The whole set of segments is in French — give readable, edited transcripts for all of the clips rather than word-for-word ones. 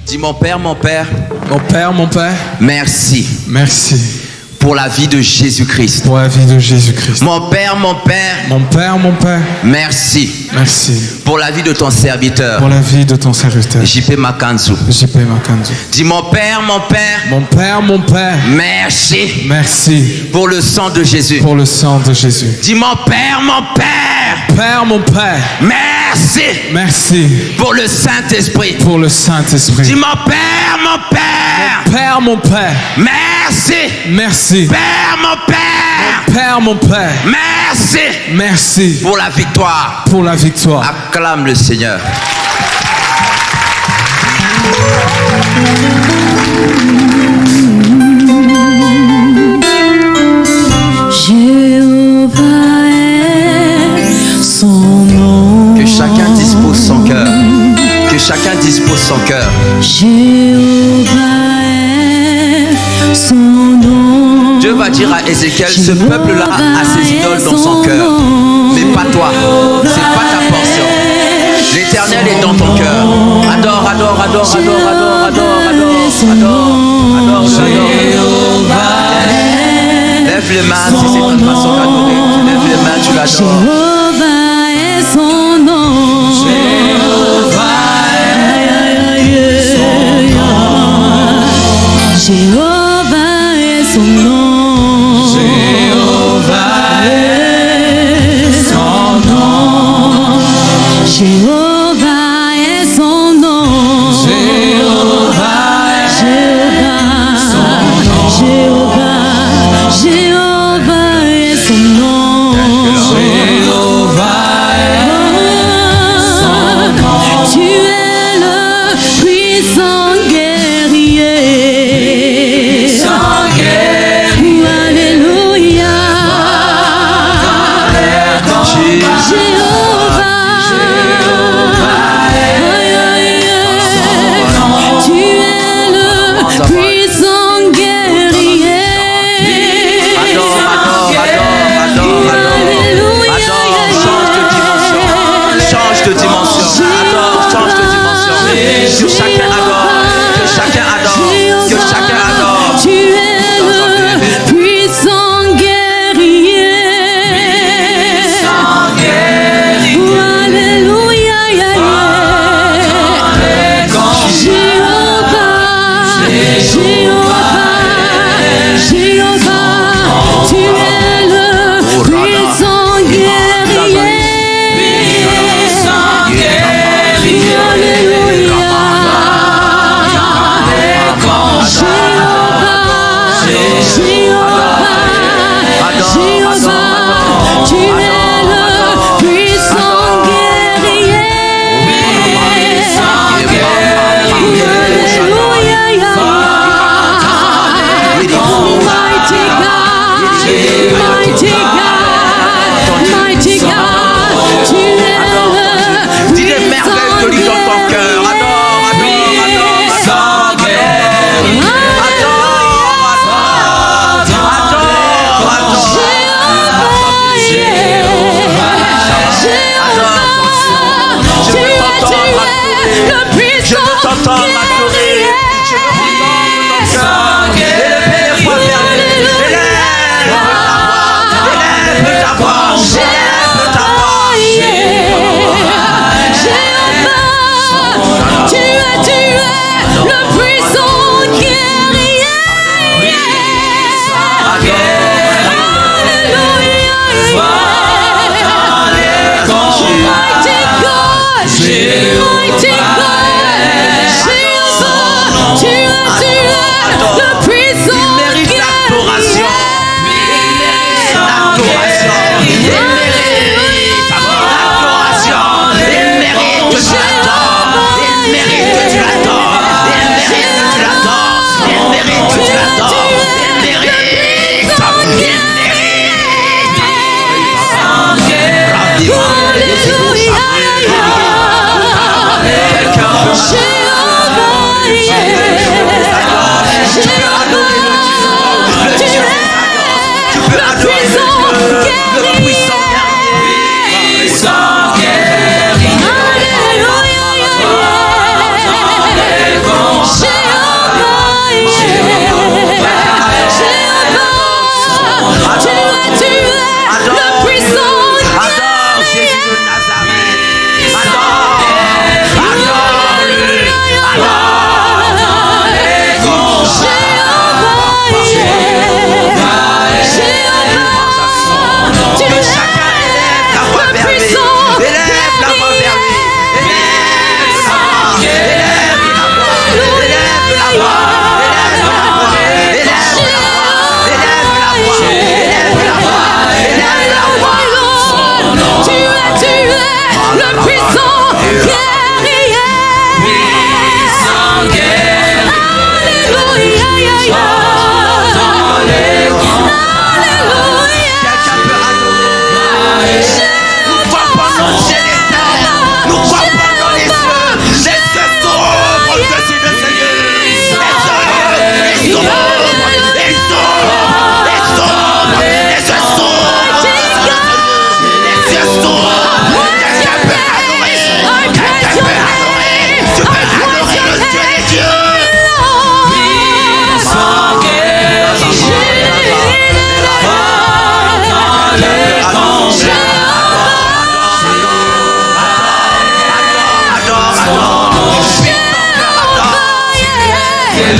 Dis mon Père, mon Père, merci. Merci. Pour la vie de Jésus-Christ. Pour la vie de Jésus-Christ. Mon Père, merci. Merci. Pour la vie de ton serviteur. Pour la vie de ton serviteur. JP Makanzu. Dis mon Père, merci. Merci. Pour le sang de Jésus. Pour le sang de Jésus. Dis mon Père, merci. Merci. Pour le Saint-Esprit. Pour le Saint-Esprit. Dis mon Père, merci. Merci. Père, mon Père. Merci. Merci. Pour la victoire. Pour la victoire. Acclame le Seigneur. Jéhovah est son nom. Que chacun dispose son cœur. Que chacun dispose son cœur. Jéhovah est son nom. Dieu va dire à Ézéchiel, ce peuple-là a ses idoles dans son cœur. Mais pas toi. C'est pas ta portion. L'Éternel est dans ton cœur. Adore. Lève les mains si c'est une façon d'adorer. Lève les mains, tu l'adores. Jéhovah est son nom. Jéhovah est son nom.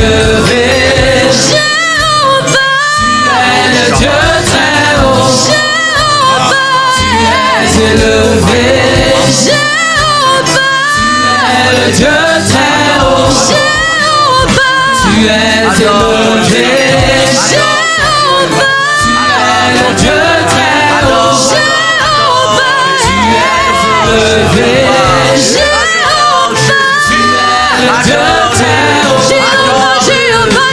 élevé. Jéhovah, Le Dieu très haut. Jéhovah, Tu es élevé. Jéhovah, Le Dieu très haut. Jéhovah, Tu es élevé. Jéhovah, Le Dieu très haut. Jéhovah, Tu es élevé. Jéhovah, Le Dieu très haut. Jéhovah, Jéhovah,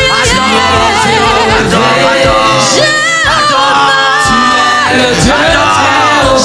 Le Dieu très haut.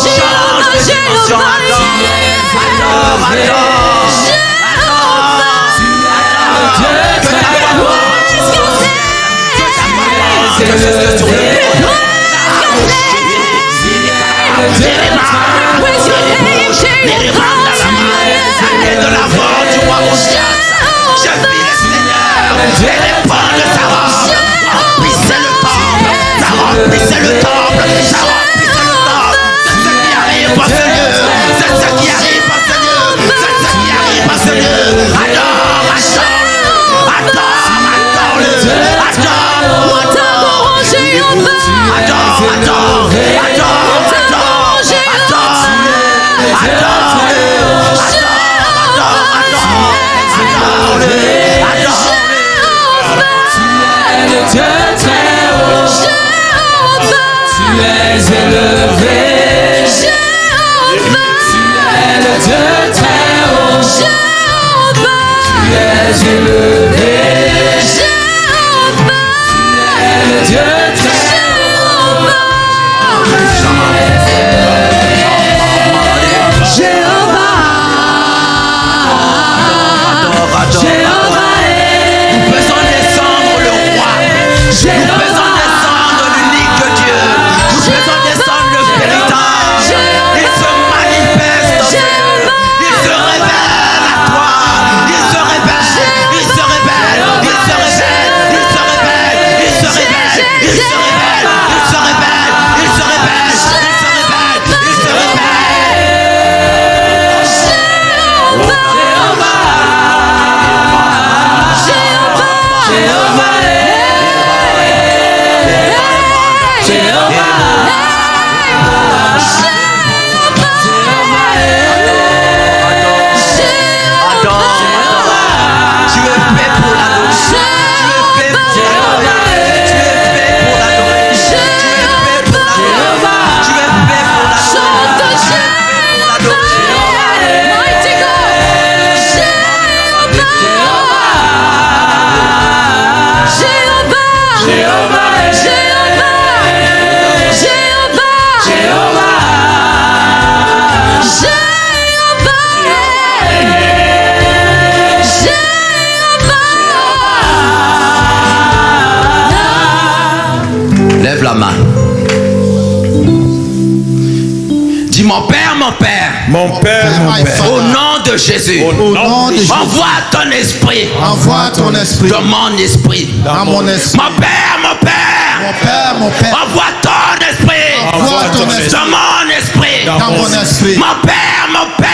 Remplissez le temple, ça remplissez le temple. C'est ce qui arrive par ce lieu. C'est ce qui arrive par ce lieu. C'est ce qui arrive par ce lieu. Adore, adore-le. Dieu très haut. Tu es élevé. Tu es le Dieu très haut. Tu es élevé. Tu es le Dieu très haut. Nous faisons descendre le roi. Nous faisons descendre l'unique Dieu. Nous faisons descendre le véritable. Il se manifeste. Il se révèle à toi. Il se révèle. Il se révèle. Il se révèle. Il se révèle. Il se révèle. Il se révèle. Il se révèle. Il se révèle. Il se révèle. Il se révèle. Tu es fait pour l'adoration. Tu es fait pour l'adoration. Tu es fait pour l'adoration. Tu es fait pour l'adoration. Lève la main. Dis mon Père, mon Père. Mon Père, mon Père, Au nom de Jésus. au nom de Jésus, Envoie ton esprit envoie ton esprit dans mon esprit. dans mon esprit. Mon Père, mon Père. Mon Père, mon Père, Envoie ton esprit envoie ton esprit dans mon esprit. dans mon esprit. Mon Père, mon Père.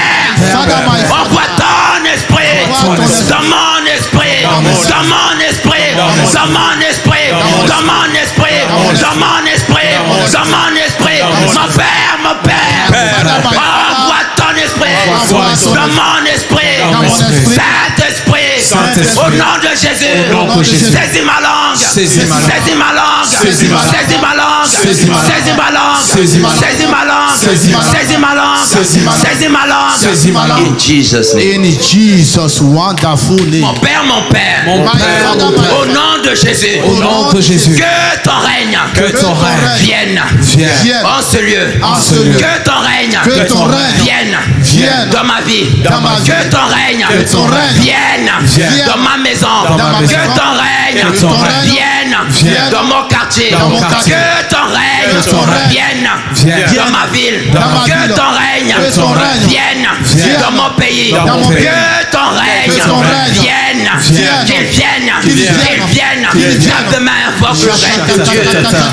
Father, my Father, Envoie ton esprit Envoie ton esprit. dans mon esprit. Dans mon esprit. Dans mon esprit. Dans mon Dans mon esprit. Dans mon esprit. Dans mon esprit. Dans mon esprit. Mon Père, mon Père. Father, my Father, Envoie ton esprit Envoie ton dans mon esprit. dans mon esprit. Saint-Esprit. Saint-Esprit. Au nom de Jésus. Au nom de Jésus. Saisis ma langue. Saisis ma langue. Saisis ma langue. Saisis ma langue. Saisis ma langue. Saisis ma langue. Saisis ma langue. Saisis ma langue. Saisis ma langue. Saisis ma langue. Saisis ma langue. Saisis ma langue. Saisis ma langue. Saisis ma langue. In Jesus' name. In Jesus' wonderful name. Mon Père, mon Père. Mon My Père, Father, mon my Père, Au nom de Jésus. au nom de Jésus, Que ton règne que ton règne vienne vienne Vienne en ce lieu. en ce lieu. Que ton règne Que ton règne vienne vienne dans ma vie. dans ma vie. Que ton règne Que ton règne vienne vienne dans ma maison. dans ma maison. Que ton règne Que ton règne vienne vienne dans mon quartier. dans mon quartier. Que ton règne Que ton règne vienne vienne dans ma ville. dans ma Que ville. ton règne Que ton règne vienne vienne dans mon pays. dans mon pays. Que ton règne Que ton règne vienne. vienne. Qu'il vienne. Qu'il Qu'il vienne. vienne. Qu'il vienne. Tape de main, invoque le règne de Dieu.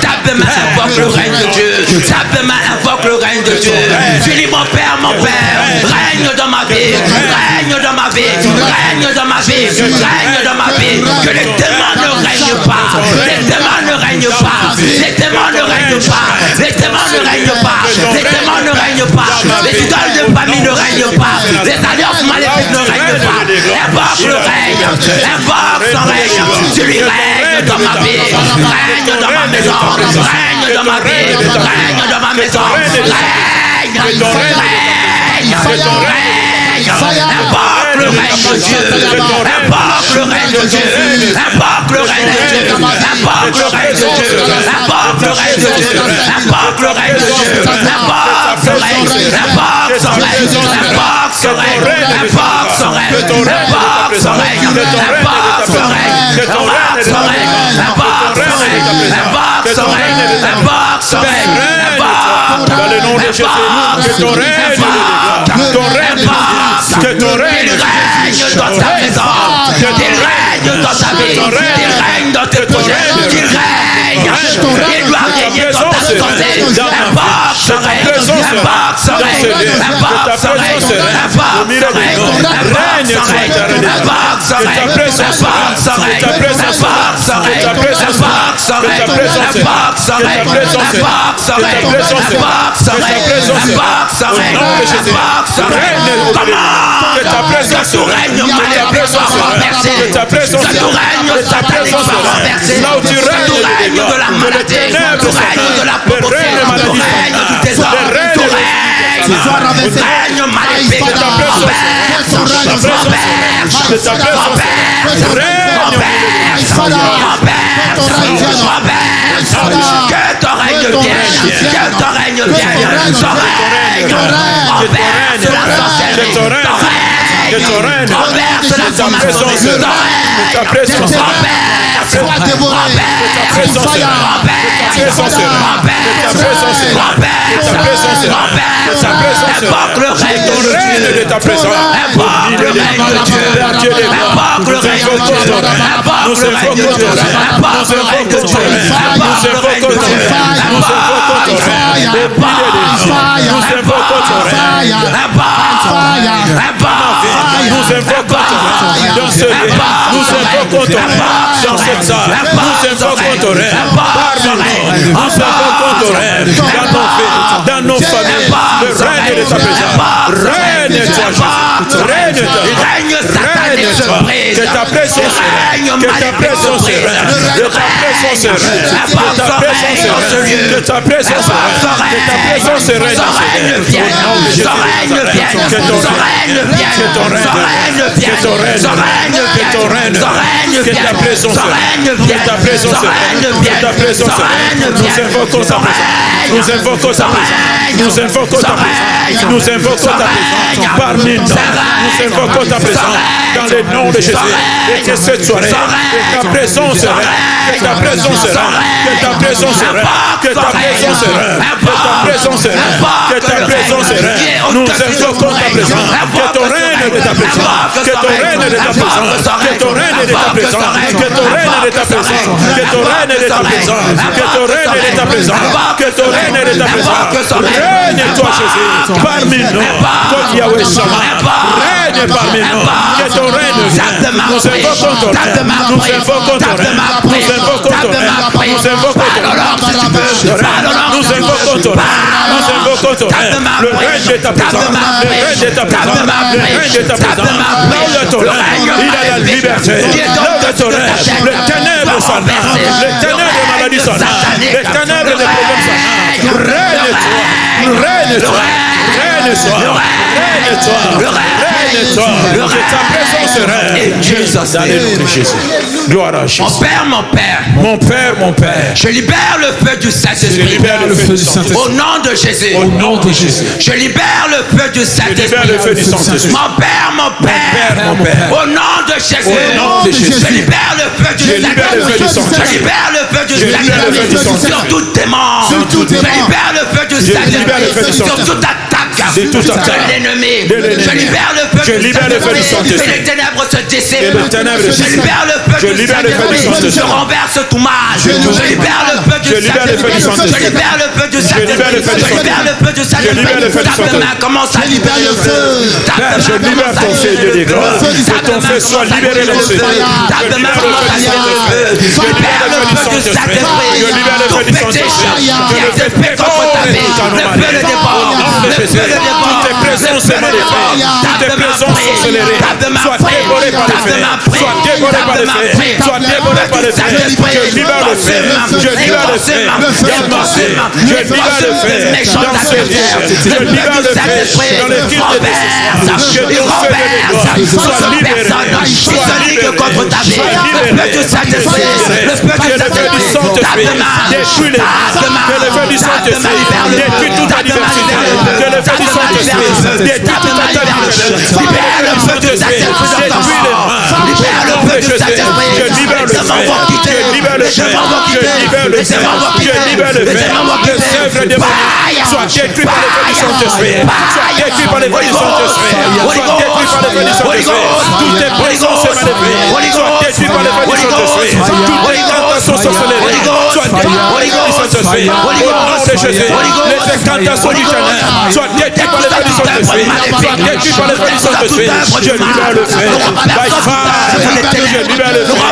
Tape de main, invoque le règne de Dieu. Tape de main, invoque le règne de Dieu. Tu dis mon Père, règne dans ma vie, règne règne dans ma vie, règne dans ma vie, règne dans ma vie. Que les démons ne règnent pas, les démons ne règnent pas, les démons ne règnent pas, les démons ne règnent pas, les démons ne règnent pas, les idoles de famille ne règnent pas, les alliances maléfiques ne règnent pas. Invoque le règne, invoque son règne. Tu lui règnes dans ma vie, règne dans ma maison, règne dans ma vie, règne dans ma maison, règne, invoque le règne de Dieu, invoque le règne de Dieu, invoque le règne de Dieu, invoque le règne de Dieu, invoque le règne de Dieu, invoque le règne de Dieu, invoque son règne, invoque son règne, invoque son règne, invoque son règne, invoque son règne, invoque son règne, invoque son règne, invoque son règne, invoque son règne, invoque son règne, invoque dans le nom de Jésus, que ton règne, que ton règne règne dans ta maison, qu'il règne dans ta vie, qu'il règne dans tes projets, qu'il règne, il doit régner dans ta santé, invoque son règne, invoque son règne, invoque son règne, invoque son règne, invoque son règne, invoque son règne, invoque son règne, invoque son règne, invoque son règne, invoque son règne, invoque son règne, invoque son règne, invoque son règne, invoque son règne, invoque son règne. que ta présence Que ton règne maléfique soit renversé, que ta présence que ton règne satanique soit renversé, là où tu que ton règnes, règne de la maladie, que ton règne de la pauvreté, que ton règne du désordre, que ton règne maléfique, renverse, que ton règne vienne, que ton règne vienne, ton règne renverse la sorcellerie, ton règne renverse la sommation, ton règne invoque le règne de ta présence, invoque le règne de Dieu, invoque le règne de Dieu, invoque le règne de Dieu, invoque le règne de Dieu, invoque le règne de Dieu, nous invoquons dans ce lieu, nous invoquons ton règne dans cette salle, nous invoquons ton règne parmi nous, nous invoquons ton règne dans nos vies, dans nos familles, le règne de ta présence, règne-toi Jésus, règne-toi, que ta présence règne, que ta présence règne, que ta présence règne, que ta présence règne, que ta présence règne, que ta présence règne, que ton règne vienne, que ton règne que ton règne, que ton règne, que ta présence règne, que ta présence règne, que ta présence règne, nous invoquons ta présence, nous invoquons ta présence, nous invoquons ta présence, nous invoquons ta présence parmi nous, nous invoquons ta présence dans le nom de Jésus, et que cette soirée, que ta présence règne, que ta présence règne, que ta présence règne, que ta présence règne, que ta présence règne, que ta présence règne, nous invoquons ta présence, que ton règne de ta présence, que ton règne de ta présence, que ton règne de ta présence, que ton règne de ta présence, que ton règne de ta présence, que ton règne de ta présence, que ton règne de ta présence, règne-toi Jésus, parmi nous, comme Yahweh Shammah, règne parmi nous, que ton règne vienne, nous invoquons ton règne, nous invoquons ton règne, nous invoquons ton règne, nous invoquons ton règne, nous invoquons ton règne, nous invoquons ton règne, le règne de ta présence, le règne de ta présence, le règne de ta présence, là où il y a ton règne, il y a la liberté, là où il y a ton règne, les ténèbres s'en vont, les ténèbres de maladie s'en vont, les ténèbres de problèmes s'en vont, règne-toi, règne-toi, règne-toi, règne-toi, règne-toi, que ta présence règne, dans le nom de Jésus. Gloire à Jésus. Mon Père, Mon Père, mon Père, je libère le feu du je Saint-Esprit. libère le feu du Saint-Esprit. Au nom de Jésus. Au nom de Jésus. Je libère le feu du Je libère Saint-Esprit. le feu du Saint-Esprit. Mon Père, mon Père, mon Père. au nom de Jésus. Au nom de Jésus. Je libère le feu du Je libère le feu du Saint-Esprit. Saint-Esprit. Je libère le feu du Je libère le feu du Saint-Esprit. Saint-Esprit. Sur tout démon. Sur tout Je démon. libère le feu du Je libère le feu du Saint-Esprit. Sur Saint-Esprit. toute attaque. de toute attaque de l'ennemi. de l'ennemi. Je libère le feu Je libère le feu du et Saint-Esprit. les ténèbres se Et dissipent. le ténèbre Je libère le feu Je du libère le feu du Saint-Esprit. Je Saint-Esprit. renverse tout mal. Je libère le feu du Je libère le feu du Saint-Esprit. Je Saint-Esprit. libère le feu du Je libère le feu du Saint-Esprit. Je libère le feu du Je libère le feu du Saint-Esprit. Ta main Saint-Esprit. commence à libérer le feu. Père, je libère ton feu de dégrâce. Que ton feu soit libéré dans ce feu. Je libère le feu du Saint-Esprit. Je libère le feu du Saint-Esprit. Je libère le feu du Saint-Esprit. Je le fais dévorer toute anomalie. Au nom de Jésus, toutes tes présences se manifestent. Toutes tes présences sont scellées. Sois dévoré par le feu. Sois dévoré par le feu. Sois dévoré par le feu. Je libère le feu. Je libère le feu. Dans ma vie. Je libère le feu. Dans ce lieu. Je libère le feu. Dans les cultes de ce soir. Que ton feu de dégrâce soit libéré. Sois libéré. contre ta vie. Le feu du Saint-Esprit. Le feu Que le feu du Saint-Esprit détruit les mains. Que le feu du Saint-Esprit détruit toute adversité. Que le feu du Saint-Esprit détruit toute adversité. Libère le feu du Saint-Esprit. Détruit les mains. Libère le feu du Saint-Esprit. Je libère le feu. Je libère le feu. Je libère le feu. Je libère le feu. Le sèvre démoniaque soit détruit par le feu du Saint-Esprit. Soit détruit par le feu du Saint-Esprit. Soit détruit par le feu du Saint-Esprit. Toutes tes présences se manifestent. Soit détruit par le feu du Saint-Esprit. Toutes les incantations sorcelleries. Soit détruit par le feu du Saint-Esprit. Au nom de Jésus. Les incantations du ténèbre. Soit détruit par le feu du Saint-Esprit. Soit détruit par le feu du Saint-Esprit. Je libère le feu. By fire. Je libère le feu.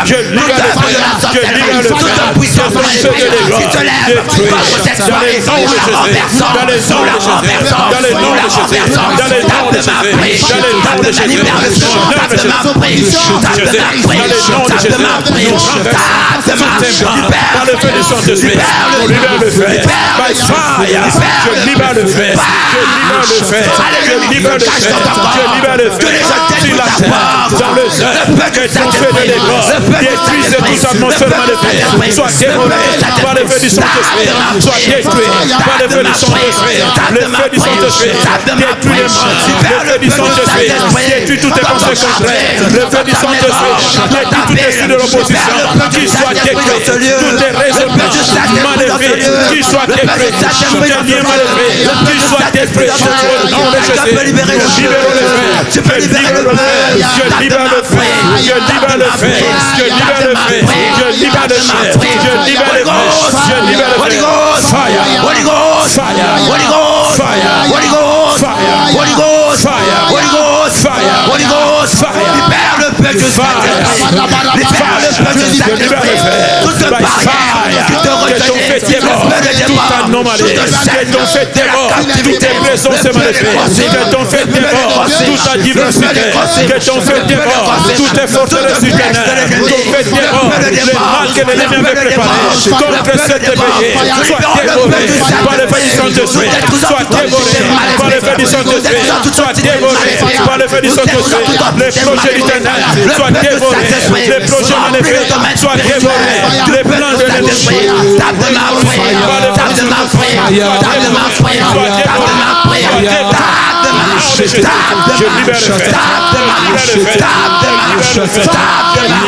Je libère le feu. Je libère le feu. Je libère le feu. Je ton feu de dégrâce détruit. Dans les noms de Jésus. Dans les noms de Jésus. Dans les noms de Jésus. Dans les noms de Jésus. Dans les noms de Jésus. Par le feu du Saint-Esprit, on libère le feu. By fire, je libère le feu. Je libère le feu. Je libère le feu. Je libère le feu. Sur la terre, dans le sol, que ton feu de dégrâce détruise toute atmosphère maléfique. Soit dévoré par le feu du Saint-Esprit. Soit détruit par le feu du Saint-Esprit. Le feu du Saint-Esprit détruit les mains. Le feu du Saint-Esprit détruit toutes les pensées contraires. Le feu du Saint-Esprit détruit tout esprit de l'opposition. Qu'il soit détruit. Toutes les raisonnements maléfiques. Qu'il soit détruit. Tous les liens maléfiques. Qu'il soit détruit. Au nom de Jésus. Je libère le feu. Je libère le feu. Je libère le feu. Je libère le feu. Je libère le feu. Je libère le feu. Je libère le feu. Je libère le feu. Fire. Holy Ghost. Fire. Holy Ghost. Fire. Holy Ghost. Fire. Holy Ghost. Fire. Holy Ghost. Fire. Holy Ghost. Fire. Libère le feu du Saint-Esprit. Libère le feu du Saint-Esprit. Toute barrière qui te retenait, toute anomalie, que ton feu dévore, toutes tes présences se manifestent, que ton feu dévore, toute ta diversité, que ton feu dévore, toutes tes forteresses du ténèbre, ton feu dévore, le mal que l'ennemi avait préparé, contre cette pays, soit dévoré par le feu du Saint-Esprit, soit dévoré par le feu du Saint-Esprit, soit dévoré par le feu du Saint-Esprit, les projets du ténèbre, soit dévoré, les projets maléfiques, soit dévoré, les plans de l'ennemi,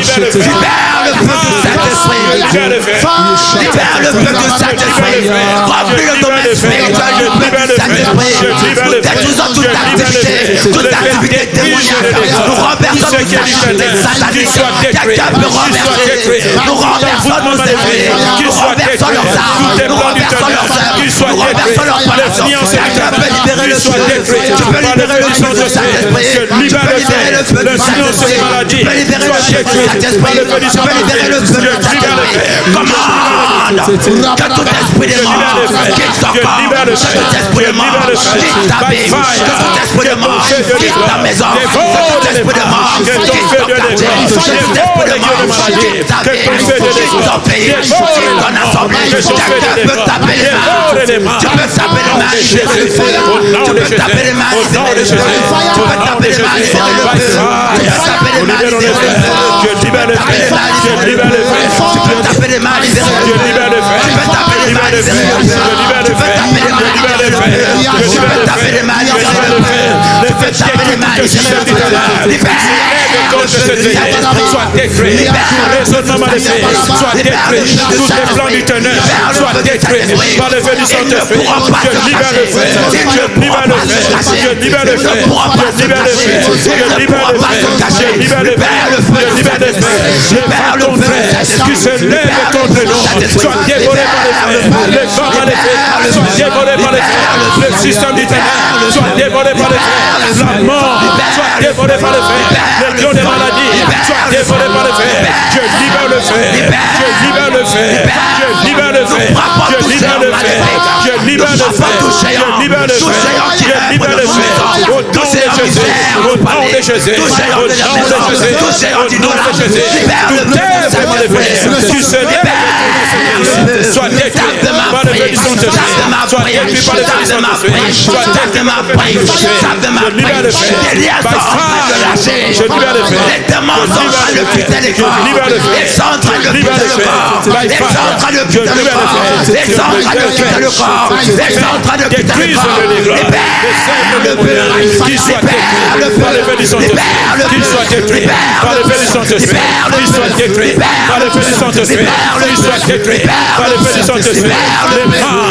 je libère le feu. Libère le feu du Saint-Esprit. Remplis le domaine spirituel du feu du Saint-Esprit. Détruisons toute activité, toute activité démoniaque. Nous renversons toute activité satanique. Quelqu'un peut renverser. Nous renversons nos ennemis. Nous renversons leurs armes. Nous renversons leurs œuvres. Nous renversons leurs palaces. Quelqu'un peut libérer le feu. Tu peux libérer le feu du Saint-Esprit. Tu peux libérer le feu du Saint-Esprit. Tu peux libérer le feu du Saint-Esprit. Tu peux libérer le feu du Saint-Esprit. Commande que tout esprit de mort quitte ton corps. Que tout esprit de mort quitte ta vie. Que tout esprit de mort quitte ta maison. Que tout esprit de mort quitte ton quartier. Que tout esprit de mort quitte ta vie. Quitte ton pays. Quitte ton assemblée. Quelqu'un peut taper les mains. Tu peux taper les mains. Libérer le feu. Tu peux taper les mains. Libérer le feu. Tu peux taper les mains. Libérer le feu. Tu peux taper les mains. Libérer le feu. Je libère le feu. Je libère le feu. Tu peux taper les mains. Libérer le feu. Je libère le feu. Tu peux taper les mains. Libérer le feu. Je libère le feu. Tu peux taper les mains. Libérer le feu. Tu peux taper les mains. Libérer le feu. Tu peux taper les mains. Libérer le feu. Soit détruit. Tout raisonnement maléfique soit détruit. Tous les plans du ténèbre soient détruits par le feu du Saint-Esprit. Je libère le feu. Je libère le feu. Je libère le feu. Je libère le feu. Je libère le feu. Je libère le feu. Je libère le feu. Les fantômes qui se lèvent contre nous soient dévorés par le feu. Les vents maléfiques soient dévorés par le feu. Le système du ténèbre soit dévoré par le feu. La mort soit dévorée par le feu. Les lions des maladies soient dévorés par le feu. Je libère le feu. Je libère le feu. Je libère le feu. Je libère le feu. Je libère le feu. Je libère le feu. Je libère le feu. Au nom de Jésus. Au nom de Jésus. Au nom de Jésus. Au nom de Jésus. Tout œuvre maléfique qui se lève soit détruit par le feu du Saint-Esprit. Soit détruit par le feu du Saint-Esprit. Soit détruit par le feu du Saint-Esprit. Je libère le feu. By fire. Je libère le feu. Je libère le feu. Je libère le feu. By fire. Je libère le feu. Détruisent le négro. Qu'il soit détruit par le feu du Saint-Esprit. Qu'il soit détruit par le feu du Saint-Esprit. Qu'il soit détruit par le feu du Saint-Esprit. Qu'il soit détruit par le feu du Saint-Esprit.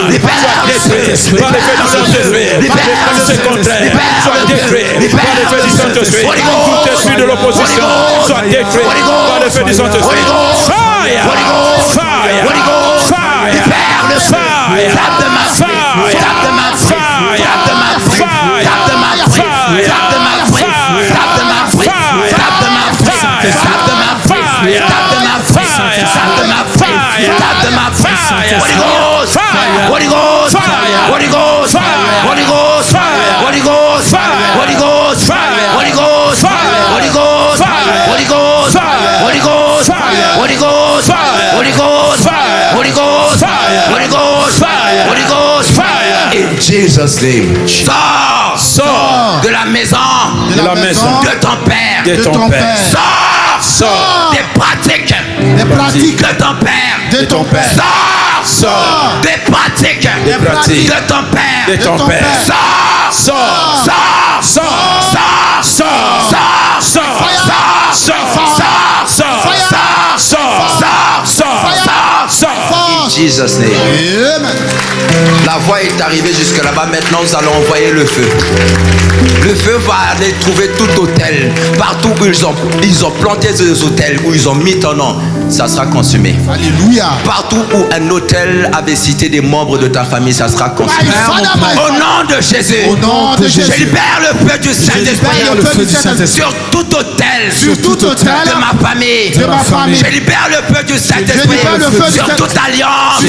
Les mâles soient détruits par le feu du Saint-Esprit. Les pensées contraires soient détruits par le feu du Saint-Esprit. Tout esprit de l'opposition soit détruit par le feu du Saint-Esprit. Fire! Fire! Fire! In Jesus' name. Sors de la maison de ton père. De ton père. Sors des pratiques de ton père. De ton père. Sors des pratiques de ton père. De ton père. Sors In Jesus' name. Amen. La voix est arrivée jusque là-bas. Maintenant, nous allons envoyer le feu. Le feu va aller trouver tout hôtel. Partout où ils ont planté des hôtels, où ils ont mis ton nom, ça sera consumé. Alléluia. Partout où un hôtel avait cité des membres de ta famille, ça sera consumé. Au nom de Jésus. Au nom de Jésus. Je libère le feu du Saint-Esprit sur tout hôtel. Sur tout hôtel de ma famille. de ma famille. Je libère le feu du Saint-Esprit sur toute alliance de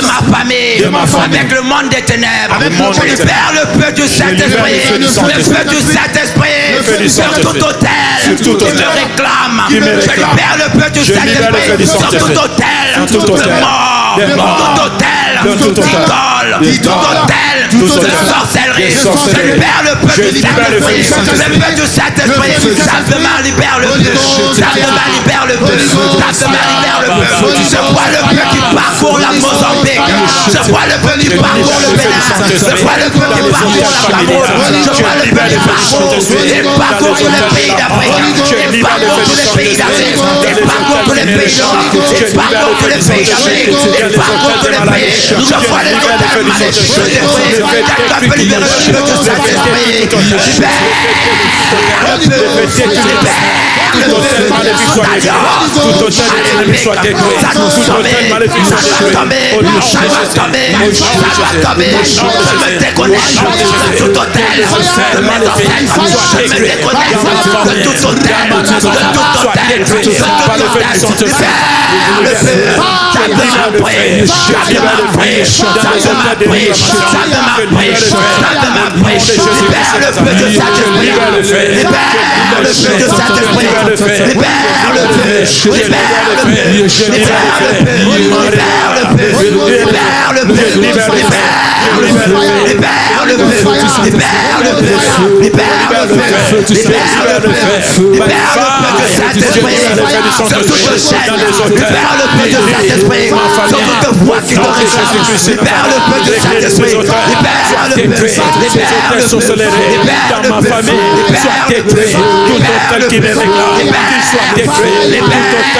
ma famille. Avec le monde des ténèbres. Je libère le feu du Saint-Esprit. Le feu du Saint-Esprit sur tout hôtel qui me réclame. Je libère le feu du Saint-Esprit sur tout hôtel de mort. Tout hôtel d'idole, de sorcellerie. Je libère le feu du Saint-Esprit. Le feu du Saint-Esprit. Simplement libère le feu. Simplement libère le feu. Simplement libère le feu. Je vois le feu qui parcourt la Mozambique. Je vois le feu qui parcourt le Bénin. Je vois le feu qui parcourt la Cameroun. Je vois le feu qui parcourt tous les pays d'Afrique. Il parcourt tous les pays d'Afrique. Il parcourt tous les pays d'Europe. Il parcourt tous les pays d'Afrique. Il parcourt tous les pays. Je vois le feu qui quelqu'un peut libérer le feu de Saint-Esprit. Tout hôtel maléfique soit détruit. Tout hôtel ennemi soit détruit. Tout hôtel maléfique soit détruit. Au nom de Jésus. Je me déconnecte de tout hôtel maléfique soit détruit. De tout hôtel, soit détruit par le feu du Saint-Esprit. Dans ma famille, soit détruit. Tout hôtel qui me réclame, soit détruit.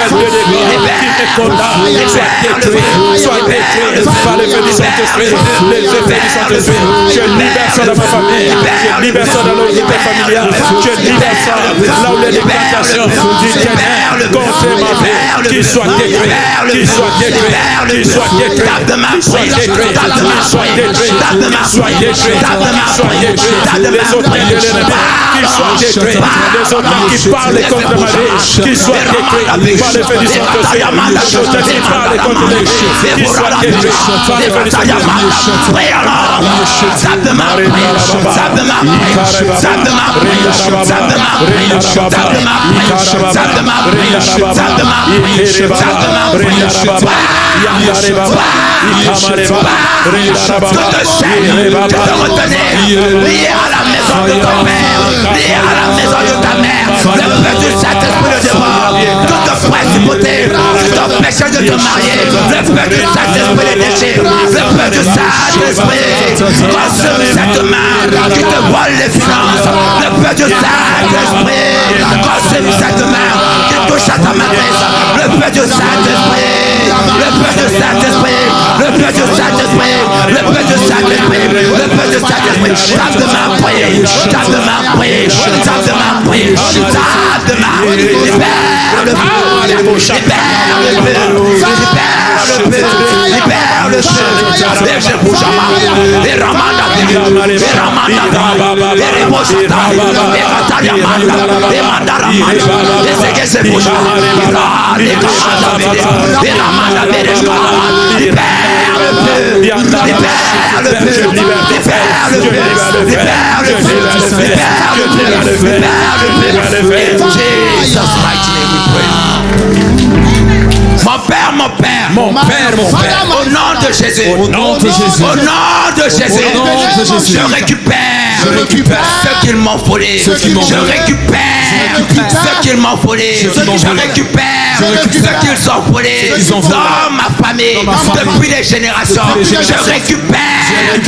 Tout hôtel de dégâts qui me condamne, soit détruit par le feu du Saint-Esprit. Les effets du Saint-Esprit. Je libère ça dans ma famille. Je libère ça dans l'unité familiale. Je libère ça là où les déclarations du ténèbre contre ma vie. Qu'il soit détruit. Qu'il soit détruit. Qu'il soit détruit. Qu'il soit détruit. Qu'il soit détruit. Qu'il soit détruit. Qu'il soit détruit. Les autres de l'ennemi. Qu'il soit détruit. Les autres qui parlent contre ma vie. Qu'ils soient détruits par le feu du Saint-Esprit. Les autres qui parlent contre les vies. Qu'ils soient détruits par le feu du Saint-Esprit. Lié à la maison de ton père, lié à la maison de ta mère, le feu du Saint-Esprit le dévore. Toute principauté, tout péché de te marier, le feu du Saint-Esprit les déchire, le feu du Saint-Esprit consomme cette main qui te vole les finances, le feu du Saint-Esprit consomme cette main qui touche à ta matrice, le feu du Saint-Esprit, le feu du Saint-Esprit, le feu du Saint-Esprit, le feu du Saint-Esprit, le feu du Saint-Esprit, tape de ma prière, tape de ma prière, tape de ma prière, tape de ma prière, libère le feu, libère le feu, libère le feu, libère le feu, et je bouge à ma et Ramanda, et Ramanda, et Reboshata, et Rataliamanda, et Mandaramanda, et c'est que c'est bouge à ma et Ramanda, libère le feu, libère le feu, libère le feu, libère le feu, libère le feu, in Jesus' mighty name we pray. Mon père, au nom de Jésus, au nom de Jésus, je récupère ce qu'ils m'ont volé, je récupère ce qu'ils m'ont volé, je récupère ce qu'ils ont volé dans ma famille, depuis les générations, je récupère ce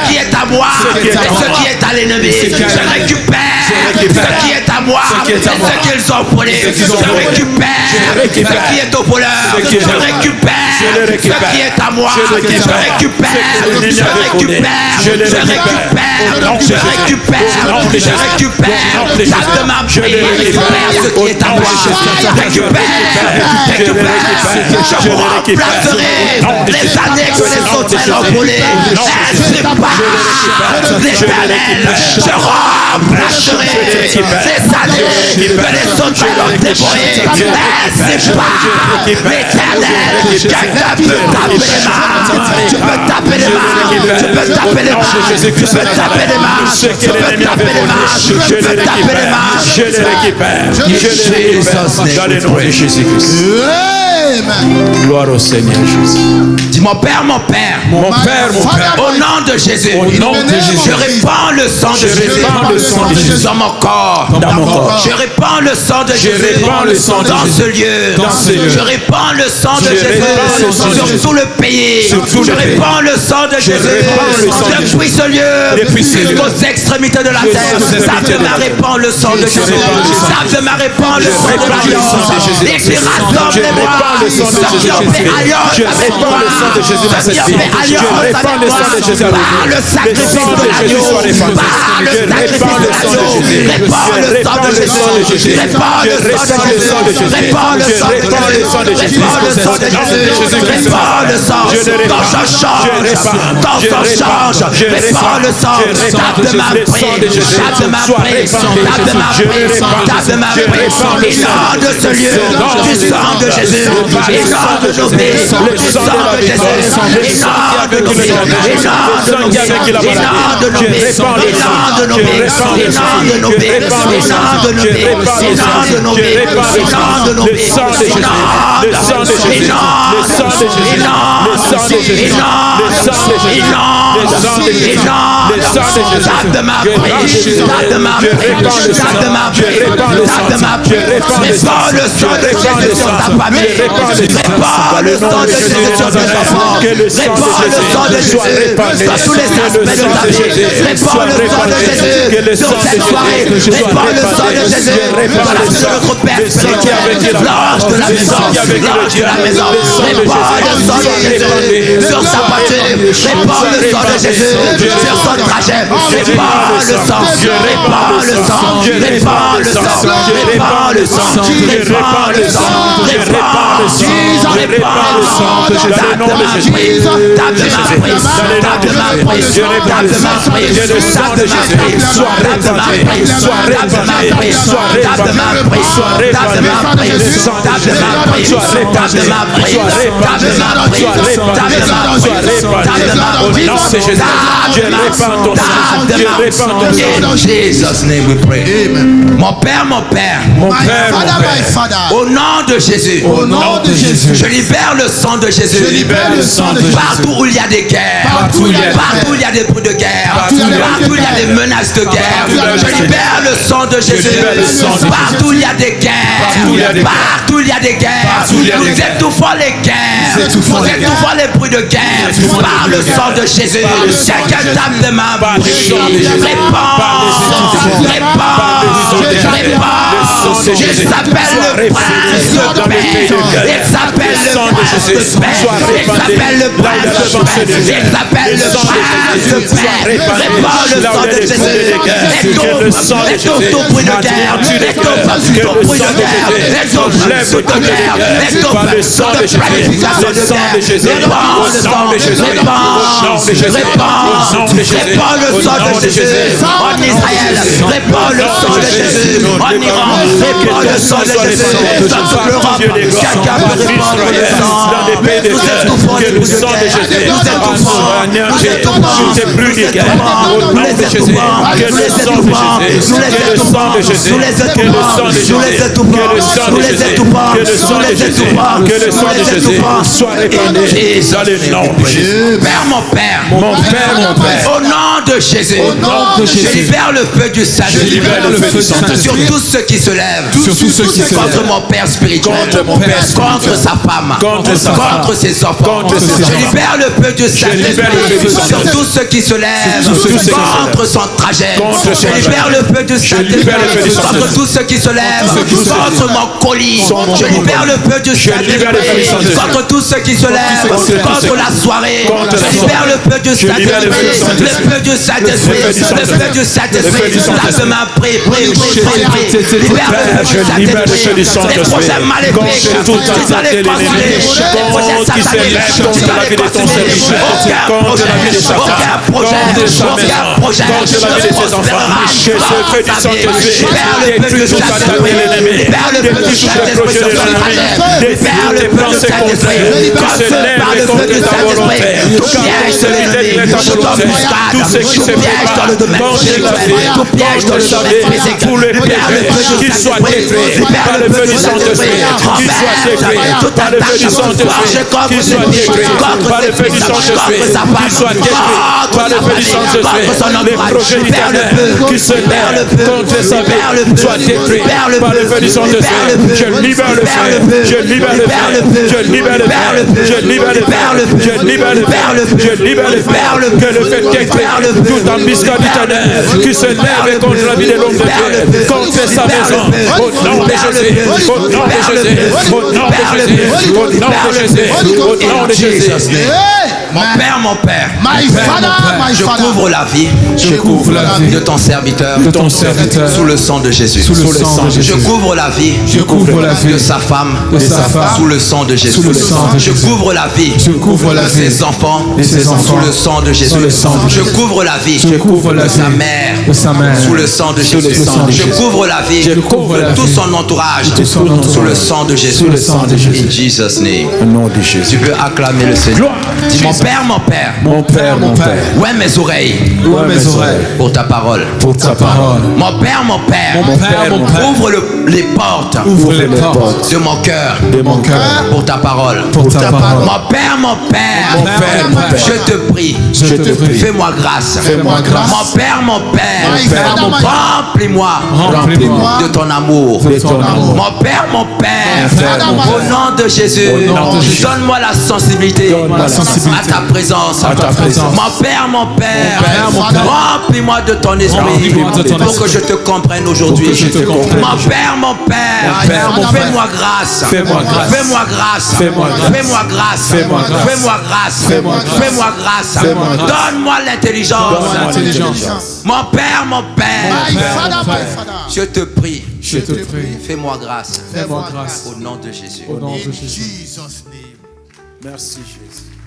qui est à moi et ce qui est à l'ennemi, je récupère ce qui est à moi et ce qu'ils ont volé, je récupère ce qui est au voleur, je récupère ce qui est à moi, je récupère, de ma prière, ce qui est à moi, récupère, je remplacerai les années que les autres ont volées, c'est pas l'éternel, je remplacerai les années que les autres ont dévorées, c'est pas l'éternel, quelqu'un peut taper les mains, tu peux taper les mains, tu peux taper les mains, tu peux taper les mains, tu peux taper les mains, tu peux taper les mains, je les récupère dans le nom de Jésus-Christ. Gloire au Seigneur Jésus. Dis mon Père, au nom de Jésus, je répands le sang de Jésus dans mon corps, je répands le sang de Jésus dans ce lieu, je répands le sang de Jésus sur tout le pays, je répands le sang de Jésus depuis ce lieu jusqu'aux extrémités de la terre. Ça de ma répand le sang de Jésus, ça de ma répand le sang de l'alliance, et qui rassemble-moi ceux qui ont fait alliance avec moi, ceux qui ont fait alliance avec moi, par le sacrifice de l'agneau, par le sacrifice de l'agneau, répands le sang de Jésus, répands le sang de Jésus, répands le sang de Jésus, répands le sang de Jésus, répands le sang, quand je change, répands le sang, tape de ma prière, tape de ma prière, tape de ma prière, tape de ma prière, inonde ce lieu du sang de Jésus, inonde nos vies, le sang de Jésus, inonde nos vies, inonde nos vies, inonde nos vies, inonde nos vies, inonde nos vies, inonde nos vies, inonde nos vies, inonde nos vies, tape de ma prière, tape de ma prière, tape de ma prière, tape de ma prière, répands le sang de Jésus sur ta famille, répands le sang. Répands le sang de Jésus sur tes enfants. Répands le sang de Jésus sur tous les aspects de ta vie. Répands le sang de Jésus sur cette soirée. Répands le sang de Jésus dans la vie de notre Père spirituel. L'ange de la maison. L'ange de la maison. Répands le sang de Jésus sur sa voiture. Répands le sang de Jésus sur son trajet. Répands le sang. Répands le sang. Répands le sang. Répands le sang. Répands le sang. Répands le sang. Répands le sang. Tape de ma prise. Tape de ma prise. Tape de ma prise. Tape de ma prise. Tape de ma prise. Tape de ma prise. Tape de ma prise. Tape de ma prise. Tape de ma prise. Tape de ma prise. Tape de ma prise. Tape de ma prise. Tape de ma prise. Tape de ma prise. In Jesus' name we pray. Mon Père, mon Père. Au nom de Jésus. Au nom de Jésus. Je libère le sang de Jésus. Je libère le sang de Jésus. Partout où il y a des guerres. Partout où il y a des Partout où il y a des bruits de guerre. Partout Partout où il y a des menaces de guerre. Je libère le sang de Jésus. Partout où il y a des guerres. Partout où il y a des guerres. Nous étouffons les guerres. Nous étouffons les bruits de guerre. Par le sang de Jésus. Chacun tape de ma bouche. Répands. Il s'appelle le prince de paix. Il s'appelle le prince de paix. Il s'appelle le prince de paix. Il s'appelle le prince de paix. Répands le sang de Jésus. Étouffe tout bruit de guerre. Étouffe tout bruit de guerre. Étouffe toute guerre. Étouffe toute planification de guerre. Répands le sang de Jésus. Répands le sang de Jésus en Israël. Répands le sang de Jésus en Iran. Répands le sang de Jésus dans toute l'Europe. Quelqu'un peut répandre le sang. Nous étouffons les bruits de guerre. Nous étouffons. Nous étouffons. Nous les étouffons. Nous les étouffons. Nous les étouffons. Nous les étouffons. Nous les étouffons. Nous les étouffons. Nous les étouffons. Nous les étouffons. Que le sang de Jésus soit répandu dans le nom de Jésus. Père, mon Père. Mon Père, mon Père. Au nom de Jésus. Je libère le feu du salut. Je libère le feu du Saint-Esprit. Sur tous ceux qui se lèvent. Sur tous ceux qui se Contre lèvent. mon Père spirituel. Contre mon Père spirituel. Contre sa femme. Contre sa femme. Contre ses enfants. Contre ses Je enfants. libère le feu du libère le feu du Saint-Esprit. Sur Saint-Esprit. tous ceux qui se lèvent. Sur tous ceux qui se Contre lèvent. son trajet. Contre son Je libère trajet. le feu du libère le feu du Saint-Esprit. Contre Saint-Esprit. tous ceux qui se lèvent. ceux qui se Contre lèvent. mon colis. Contre Je mon libère le colis. feu du Je libère le feu du Saint-Esprit. Saint-Esprit. Contre tous ceux qui se lèvent. Contre tous ceux qui se Contre lèvent. la soirée. Contre la Je libère le feu du Je libère le feu du Saint-Esprit. Le feu du Saint-Esprit. Le feu du Le feu du Saint-Esprit. Le feu du Saint-Esprit. Tape ma prie. Libère le Père, je feu du libère le feu du Saint-Esprit. Les Saint-Esprit. projets maléfiques. Contre toute Tu dois attaque les de l'ennemi. consumer. Les projets Contre qui sataniques. s'élève Tu contre dois la les vie de ton consumer. serviteur. Aucun Contre la vie de projet. sa femme. Aucun projet. Contre sa Aucun maison. projet. Contre la vie de ses enfants. Que ce feu du Saint-Esprit détruit toute attaque de l'ennemi. Détruit tous les projets de l'ennemi. Détruit les pensées contraires qui se lèvent contre ta volonté. Car celui d'être ta volonté. Tout ce qui se prépare contre la vie, contre sa vie, pour le péché, qu'il soit détruit par le feu du Saint-Esprit. Qu'il soit détruit par le feu du Saint-Esprit. Qu'il soit détruit par le feu du Saint-Esprit. Qu'il soit détruit par le feu du Saint-Esprit. Les projets d'Éternel qui se lèvent contre sa vie soient détruits par le feu du Saint-Esprit. Je libère le feu. Je libère le feu. Je libère le feu. Je libère le feu. Je libère le feu. Je libère le feu. Que le fait détruire toute embuscade d'Éternel qui se lève contre la vie de l'homme de Dieu, contre sa maison. Au nom de Jésus. Au nom de Jésus. Au nom de Jésus. Au nom de Jésus. Au nom de Jésus. Mon Père, mon Père. My Father, my Je Father. couvre la vie Je couvre la vie de ton serviteur de ton serviteur sous le sang de Jésus. sous le sang de Je Jésus. couvre la vie Je couvre la vie de sa femme de sa femme sous le sang de Jésus. sous le sang de Je Jésus. couvre la vie Je couvre la de vie ses enfants de ses enfants sous le sang de Jésus. sous le sang de Je Jésus. couvre la vie Je couvre la de sa vie mère de sa mère sous le sang de sous le Jésus. sang de Je Jésus. couvre la vie Je couvre la de tout vie son entourage de son entourage sous le sang de Jésus. sous le sang de Jésus. In Jesus' name. Au nom de Jésus. Tu peux acclamer le Seigneur. Dis mon Père, mon Père. Mon Père, mon Père. Ouais, mes oreilles Ouvre mes oreilles pour ta parole. pour ta parole. Mon Père, mon Père. Mon Père, mon Père. Ouvre les portes Ouvre les portes de mon cœur de mon cœur pour ta parole. pour ta parole. Mon Père, mon Père. Mon Père, mon Père. Je te prie. Je te prie. Fais-moi grâce. Fais-moi grâce. Mon Père, mon Père. Mon Père, mon Père. Remplis-moi Remplis-moi de ton amour. de ton amour. Mon Père, mon Père. Père, mon Au Père. nom de Jésus. Au nom de Jésus. Donne-moi la sensibilité Donne-moi la sensibilité à ta présence. à ta présence. Mon Père, mon Père. Père, mon Père. Remplis-moi de ton esprit Remplis-moi de ton pour esprit. que je te comprenne aujourd'hui. Pour que je te comprenne. Mon Père, mon Père. Mon Père, mon Père. Fais-moi grâce. Fais-moi grâce. Fais-moi grâce. Fais-moi grâce. Fais-moi grâce. Fais-moi grâce. Fais-moi grâce. Fais-moi grâce. Fais-moi grâce. Fais-moi grâce. Donne-moi l'intelligence. Donne-moi l'intelligence. Mon Père, mon Père. Père, mon Père. Je te prie. Je te prie. Fais-moi grâce. Fais-moi grâce. Au nom de Jésus. Au nom de Jésus. Jesus' name. Merci Jésus.